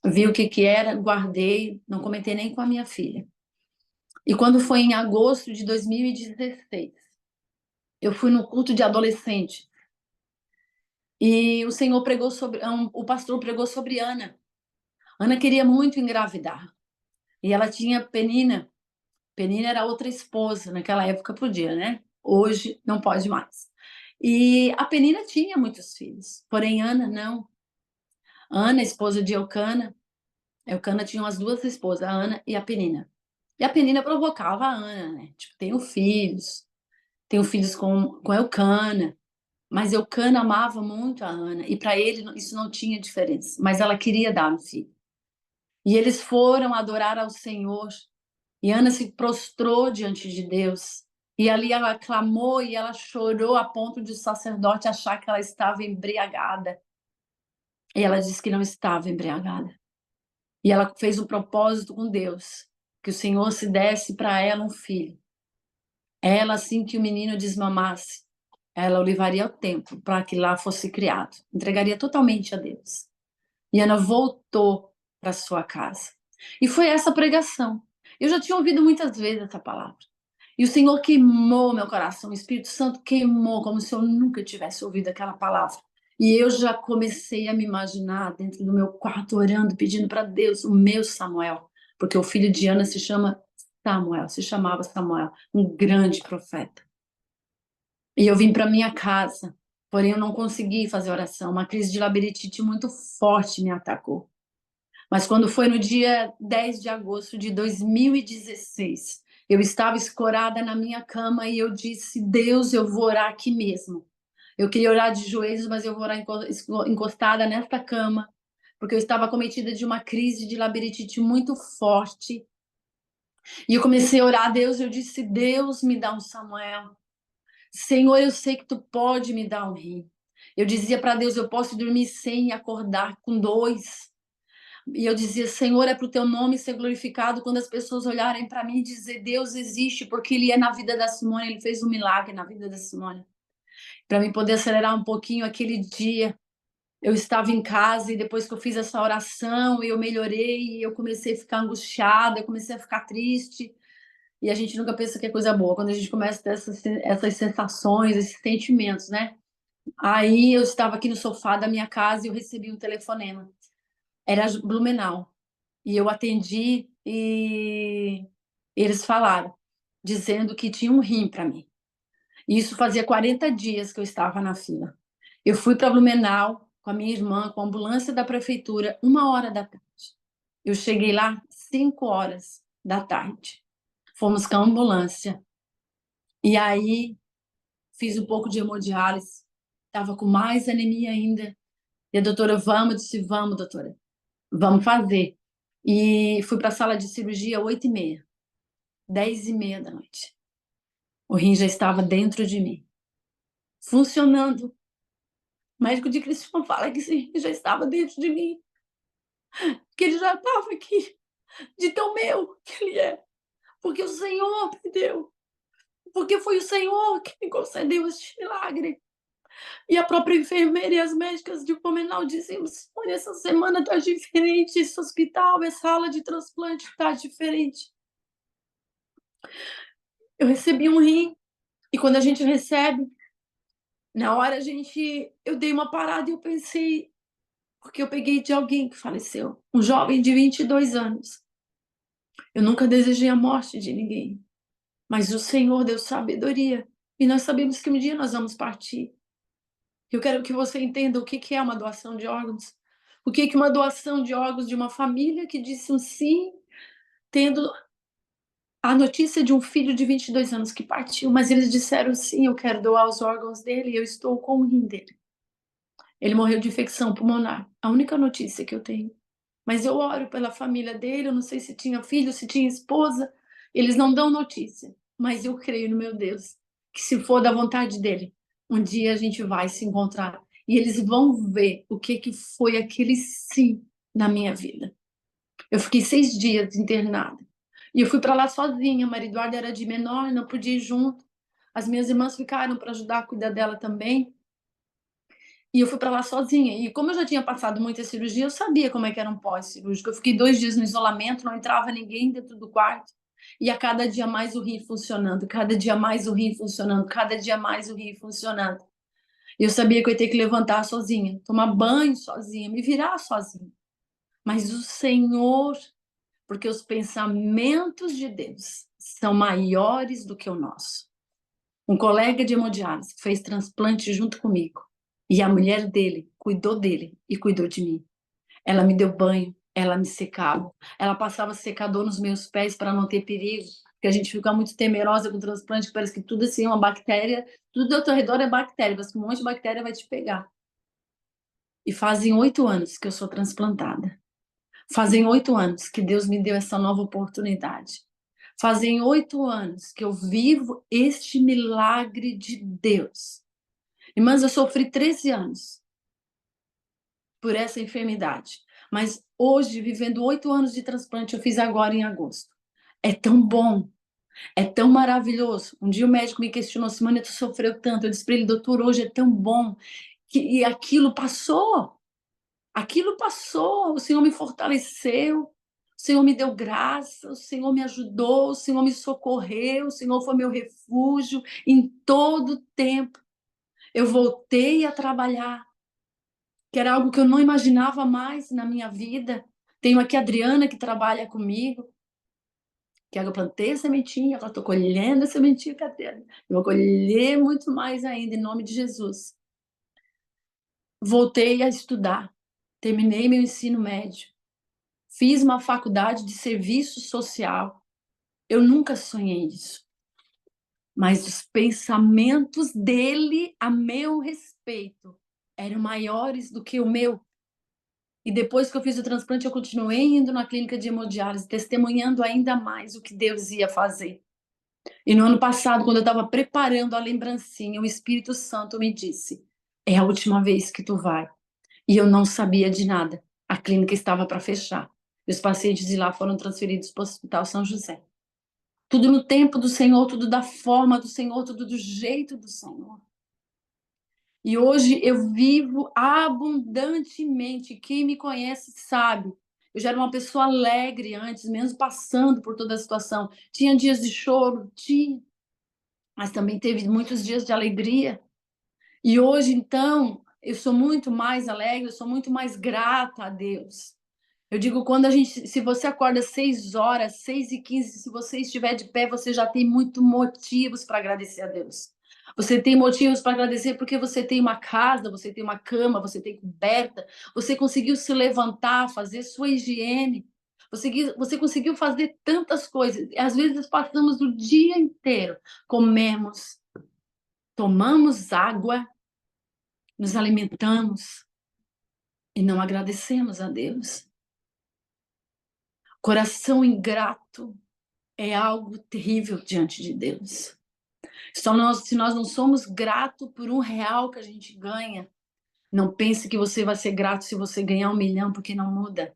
vi o que era, guardei, não comentei nem com a minha filha. E quando foi em agosto de 2016, eu fui no culto de adolescente. E o Senhor pregou o pastor pregou sobre Ana. Ana queria muito engravidar. E ela tinha Penina. Penina era outra esposa, naquela época podia, né? Hoje não pode mais. E a Penina tinha muitos filhos, porém Ana não. Ana, esposa de Eucana, Eucana tinha as duas esposas, a Ana e a Penina. E a Penina provocava a Ana, né? Tipo, tenho filhos com Eucana. Mas Eucana amava muito a Ana, e para ele isso não tinha diferença, mas ela queria dar um filho. E eles foram adorar ao Senhor. E Ana se prostrou diante de Deus. E ali ela clamou e ela chorou a ponto de o sacerdote achar que ela estava embriagada. E ela disse que não estava embriagada. E ela fez um propósito com Deus, que o Senhor se desse para ela um filho. Ela, assim que o menino desmamasse, ela o levaria ao templo para que lá fosse criado. Entregaria totalmente a Deus. E Ana voltou para sua casa. E foi essa pregação. Eu já tinha ouvido muitas vezes essa palavra. E o Senhor queimou meu coração, o Espírito Santo queimou, como se eu nunca tivesse ouvido aquela palavra. E eu já comecei a me imaginar dentro do meu quarto, orando, pedindo para Deus o meu Samuel. Porque o filho de Ana se chama Samuel, se chamava Samuel, um grande profeta. E eu vim para minha casa, porém eu não consegui fazer oração. Uma crise de labirintite muito forte me atacou. Mas quando foi no dia 10 de agosto de 2016, eu estava escorada na minha cama e eu disse: Deus, eu vou orar aqui mesmo. Eu queria orar de joelhos, mas eu vou orar encostada nesta cama, porque eu estava cometida de uma crise de labirintite muito forte. E eu comecei a orar a Deus, eu disse: Deus, me dá um Samuel. Senhor, eu sei que tu pode me dar um rim. Eu dizia para Deus: eu posso dormir sem e acordar com dois. E eu dizia: Senhor, é para o teu nome ser glorificado quando as pessoas olharem para mim e dizer: Deus existe, porque Ele é na vida da Simone, Ele fez um milagre na vida da Simone. Para mim poder acelerar um pouquinho aquele dia, eu estava em casa e depois que eu fiz essa oração, eu melhorei, eu comecei a ficar angustiada, eu comecei a ficar triste. E a gente nunca pensa que é coisa boa, quando a gente começa a ter essas sensações, esses sentimentos, né? Aí eu estava aqui no sofá da minha casa e eu recebi um telefonema. Era Blumenau. E eu atendi e eles falaram, dizendo que tinha um rim para mim. E isso fazia 40 dias que eu estava na fila. Eu fui para Blumenau com a minha irmã, com a ambulância da prefeitura, 1 hora da tarde. Eu cheguei lá 5 horas da tarde. Fomos com a ambulância. E aí fiz um pouco de hemodiálise. Estava com mais anemia ainda. E a doutora, vamos, disse, vamos, doutora, vamos fazer. E fui para a sala de cirurgia 8h30. 10h30 da noite. O rim já estava dentro de mim, funcionando. O médico de Cristiano fala que esse rim já estava dentro de mim, que ele já estava aqui, de tão meu que ele é. Porque o Senhor me deu. Porque foi o Senhor que me concedeu este milagre. E a própria enfermeira e as médicas de Blumenau diziam: olha, essa semana está diferente, esse hospital, essa sala de transplante está diferente. Eu recebi um rim, e quando a gente recebe, na hora eu dei uma parada e eu pensei, porque eu peguei de alguém que faleceu, um jovem de 22 anos. Eu nunca desejei a morte de ninguém, mas o Senhor deu sabedoria, e nós sabemos que um dia nós vamos partir. Eu quero que você entenda o que é uma doação de órgãos, o que é uma doação de órgãos de uma família que disse um sim, tendo a notícia de um filho de 22 anos que partiu, mas eles disseram sim, eu quero doar os órgãos dele, e eu estou com o rim dele. Ele morreu de infecção pulmonar, a única notícia que eu tenho. Mas eu oro pela família dele, eu não sei se tinha filho, se tinha esposa, eles não dão notícia, mas eu creio no meu Deus, que se for da vontade dele, um dia a gente vai se encontrar e eles vão ver o que foi aquele sim na minha vida. Eu fiquei 6 dias internada e eu fui para lá sozinha, a Maria Eduarda era de menor, não podia ir junto, as minhas irmãs ficaram para ajudar a cuidar dela também. E eu fui para lá sozinha. E como eu já tinha passado muita cirurgia, eu sabia como é que era um pós-cirúrgico. Eu fiquei 2 dias no isolamento, não entrava ninguém dentro do quarto. E a cada dia mais o rim funcionando, cada dia mais o rim funcionando, cada dia mais o rim funcionando. E eu sabia que eu ia ter que levantar sozinha, tomar banho sozinha, me virar sozinha. Mas o Senhor, porque os pensamentos de Deus são maiores do que o nosso. Um colega de hemodiálise fez transplante junto comigo. E a mulher dele cuidou dele e cuidou de mim. Ela me deu banho, ela me secava, ela passava secador nos meus pés para não ter perigo, porque a gente fica muito temerosa com transplante, parece que tudo assim é uma bactéria, tudo ao teu redor é bactéria, parece que um monte de bactéria vai te pegar. E fazem 8 anos que eu sou transplantada. Fazem 8 anos que Deus me deu essa nova oportunidade. Fazem 8 anos que eu vivo este milagre de Deus. Irmãs, eu sofri 13 anos por essa enfermidade. Mas hoje, vivendo 8 anos de transplante, eu fiz agora em agosto. É tão bom. É tão maravilhoso. Um dia o médico me questionou: Simone, tu sofreu tanto. Eu disse para ele: doutor, hoje é tão bom. E aquilo passou. Aquilo passou. O Senhor me fortaleceu. O Senhor me deu graça. O Senhor me ajudou. O Senhor me socorreu. O Senhor foi meu refúgio em todo tempo. Eu voltei a trabalhar, que era algo que eu não imaginava mais na minha vida. Tenho aqui a Adriana, que trabalha comigo, que eu plantei a sementinha, agora estou colhendo a sementinha, cadê? Eu vou colher muito mais ainda, em nome de Jesus. Voltei a estudar, terminei meu ensino médio, fiz uma faculdade de serviço social. Eu nunca sonhei isso, mas os pensamentos dele a meu respeito eram maiores do que o meu. E depois que eu fiz o transplante, eu continuei indo na clínica de hemodiálise, testemunhando ainda mais o que Deus ia fazer. E no ano passado, quando eu estava preparando a lembrancinha, o Espírito Santo me disse: é a última vez que tu vai. E eu não sabia de nada. A clínica estava para fechar. E os pacientes de lá foram transferidos para o Hospital São José. Tudo no tempo do Senhor, tudo da forma do Senhor, tudo do jeito do Senhor. E hoje eu vivo abundantemente. Quem me conhece sabe. Eu já era uma pessoa alegre antes, mesmo passando por toda a situação. Tinha dias de choro, tinha, mas também teve muitos dias de alegria. E hoje, então, eu sou muito mais alegre, eu sou muito mais grata a Deus. Eu digo, quando a gente, se você acorda 6 horas, 6h15, se você estiver de pé, você já tem muito motivos para agradecer a Deus. Você tem motivos para agradecer porque você tem uma casa, você tem uma cama, você tem coberta, você conseguiu se levantar, fazer sua higiene, você conseguiu fazer tantas coisas. Às vezes passamos o dia inteiro, comemos, tomamos água, nos alimentamos e não agradecemos a Deus. Coração ingrato é algo terrível diante de Deus. Se nós não somos gratos por R$ 1 que a gente ganha, não pense que você vai ser grato se você ganhar 1 milhão, porque não muda.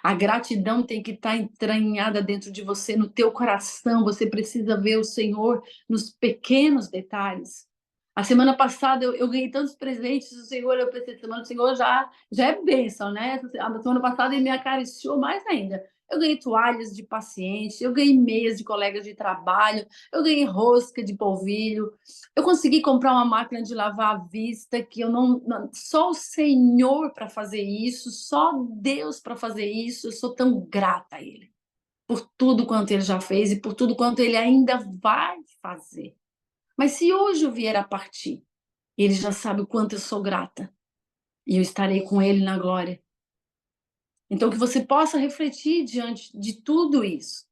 A gratidão tem que estar entranhada dentro de você, no teu coração. Você precisa ver o Senhor nos pequenos detalhes. A semana passada eu ganhei tantos presentes do Senhor, eu pensei, semana do Senhor já é bênção, né? A semana passada ele me acariciou mais ainda. Eu ganhei toalhas de paciente, eu ganhei meias de colegas de trabalho, eu ganhei rosca de polvilho, eu consegui comprar uma máquina de lavar à vista, que eu só o Senhor para fazer isso, só Deus para fazer isso. Eu sou tão grata a Ele por tudo quanto Ele já fez e por tudo quanto Ele ainda vai fazer. Mas se hoje eu vier a partir, Ele já sabe o quanto eu sou grata e eu estarei com Ele na glória. Então, que você possa refletir diante de tudo isso.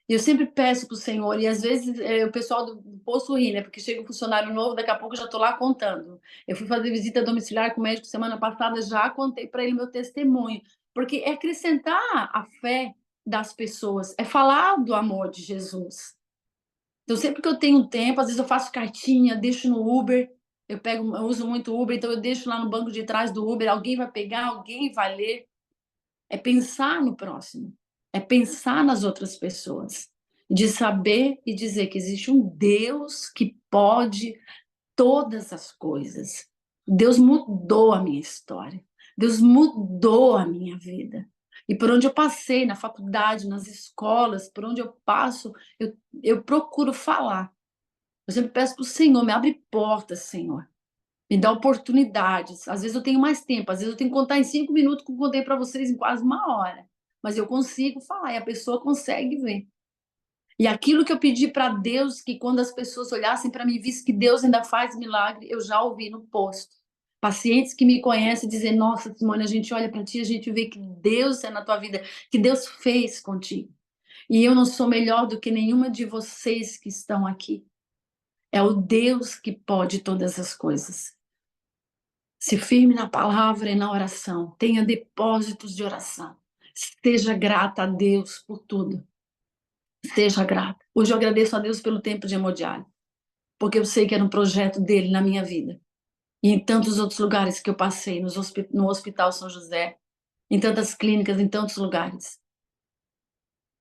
E eu sempre peço para o Senhor, e às vezes o pessoal do posto ri, né? Porque chega um funcionário novo, daqui a pouco eu já estou lá contando. Eu fui fazer visita domiciliar com o médico semana passada, já contei para ele meu testemunho, porque é acrescentar a fé das pessoas, é falar do amor de Jesus. Então, sempre que eu tenho tempo, às vezes eu faço cartinha, deixo no Uber, eu uso muito Uber, então eu deixo lá no banco de trás do Uber, alguém vai pegar, alguém vai ler. É pensar no próximo, é pensar nas outras pessoas, de saber e dizer que existe um Deus que pode todas as coisas. Deus mudou a minha história, Deus mudou a minha vida. E por onde eu passei, na faculdade, nas escolas, por onde eu passo, eu procuro falar. Eu sempre peço para o Senhor, me abre portas, Senhor. Me dá oportunidades. Às vezes eu tenho mais tempo, às vezes eu tenho que contar em 5 minutos, como contei para vocês em quase 1 hora. Mas eu consigo falar e a pessoa consegue ver. E aquilo que eu pedi para Deus, que quando as pessoas olhassem para mim e vissem que Deus ainda faz milagre, eu já ouvi no posto. Pacientes que me conhecem dizem: nossa, Simone, a gente olha para ti, a gente vê que Deus é na tua vida, que Deus fez contigo. E eu não sou melhor do que nenhuma de vocês que estão aqui. É o Deus que pode todas as coisas. Se firme na palavra e na oração. Tenha depósitos de oração. Seja grata a Deus por tudo. Seja grata. Hoje eu agradeço a Deus pelo tempo de hemodiálise, porque eu sei que era um projeto dele na minha vida. E em tantos outros lugares que eu passei, no Hospital São José, em tantas clínicas, em tantos lugares.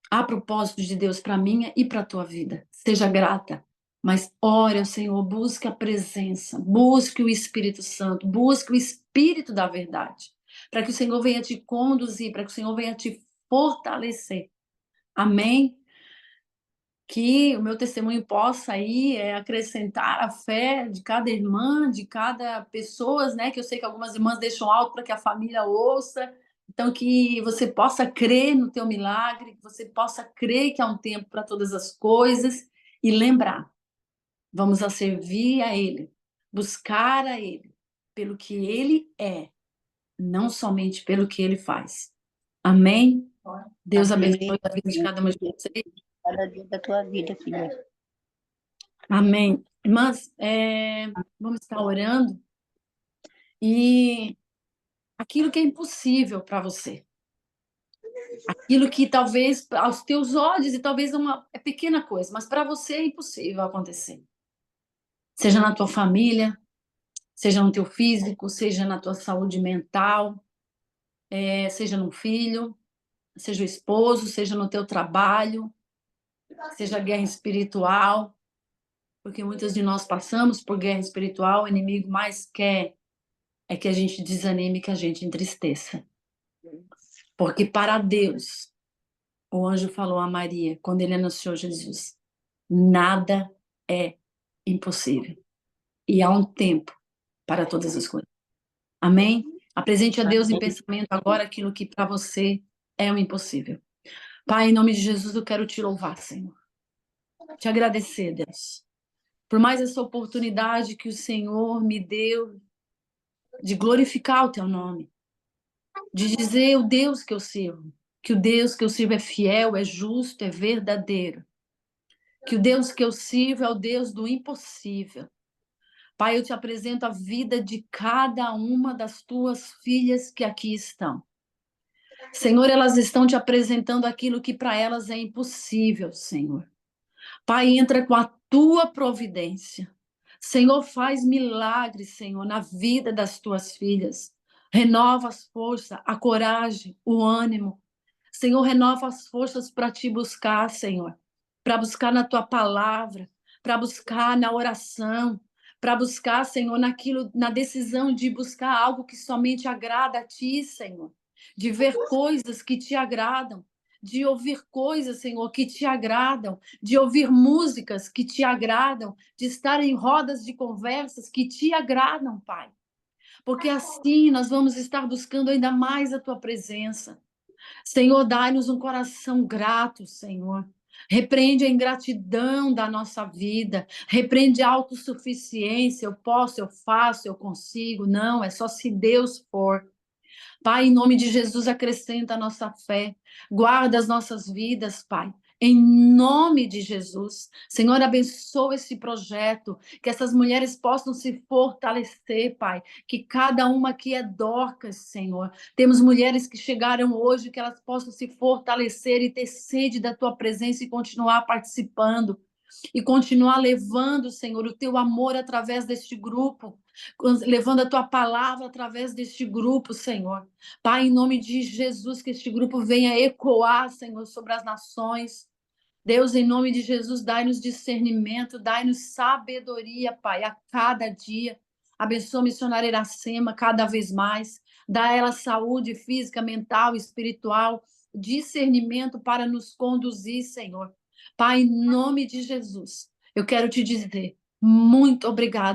Há propósito de Deus para minha e para a tua vida. Seja grata. Mas ore ao Senhor, busque a presença, busque o Espírito Santo, busque o Espírito da verdade, para que o Senhor venha te conduzir, para que o Senhor venha te fortalecer. Amém? Que o meu testemunho possa aí acrescentar a fé de cada irmã, de cada pessoa, né? Que eu sei que algumas irmãs deixam alto para que a família ouça. Então, que você possa crer no teu milagre, que você possa crer que há um tempo para todas as coisas e lembrar, vamos a servir a Ele, buscar a Ele, pelo que Ele é, não somente pelo que Ele faz. Amém? Deus abençoe a vida de cada uma de vocês. Cada dia da tua vida, filha. Amém. Irmãs, vamos estar orando e aquilo que é impossível para você, aquilo que talvez aos teus olhos e talvez é pequena coisa, mas para você é impossível acontecer. Seja na tua família, seja no teu físico, seja na tua saúde mental, seja no filho, seja o esposo, seja no teu trabalho, seja guerra espiritual, porque muitas de nós passamos por guerra espiritual, o inimigo mais quer é que a gente desanime, que a gente entristeça. Porque para Deus, o anjo falou a Maria, quando ele anunciou Jesus, nada é impossível. E há um tempo para todas as coisas. Amém? Apresente a Deus em pensamento agora aquilo que para você é o impossível. Pai, em nome de Jesus, eu quero te louvar, Senhor. Te agradecer, Deus, por mais essa oportunidade que o Senhor me deu de glorificar o teu nome, de dizer o Deus que eu sirvo, que o Deus que eu sirvo é fiel, é justo, é verdadeiro, que o Deus que eu sirvo é o Deus do impossível. Pai, eu te apresento a vida de cada uma das tuas filhas que aqui estão. Senhor, elas estão te apresentando aquilo que para elas é impossível, Senhor. Pai, entra com a tua providência. Senhor, faz milagres, Senhor, na vida das tuas filhas. Renova as forças, a coragem, o ânimo. Senhor, renova as forças para te buscar, Senhor. Para buscar na tua palavra, para buscar na oração, para buscar, Senhor, na decisão de buscar algo que somente agrada a ti, Senhor. De ver coisas que te agradam, de ouvir coisas, Senhor, que te agradam, de ouvir músicas que te agradam, de estar em rodas de conversas que te agradam, Pai. Porque assim nós vamos estar buscando ainda mais a tua presença. Senhor, dai-nos um coração grato, Senhor. Repreende a ingratidão da nossa vida. Repreende a autossuficiência. Eu posso, eu faço, eu consigo. Não, é só se Deus for. Pai, em nome de Jesus, acrescenta a nossa fé. Guarda as nossas vidas, Pai. Em nome de Jesus. Senhor, abençoa esse projeto. Que essas mulheres possam se fortalecer, Pai. Que cada uma aqui é Dorcas, Senhor. Temos mulheres que chegaram hoje, que elas possam se fortalecer e ter sede da Tua presença e continuar participando. E continuar levando, Senhor, o Teu amor através deste grupo. Levando a Tua palavra através deste grupo, Senhor. Pai, em nome de Jesus, que este grupo venha ecoar, Senhor, sobre as nações. Deus, em nome de Jesus, dai-nos discernimento, dai-nos sabedoria, Pai, a cada dia. Abençoa a missionária Iracema cada vez mais. Dá a ela saúde física, mental, espiritual, discernimento para nos conduzir, Senhor. Pai, em nome de Jesus, eu quero te dizer muito obrigado.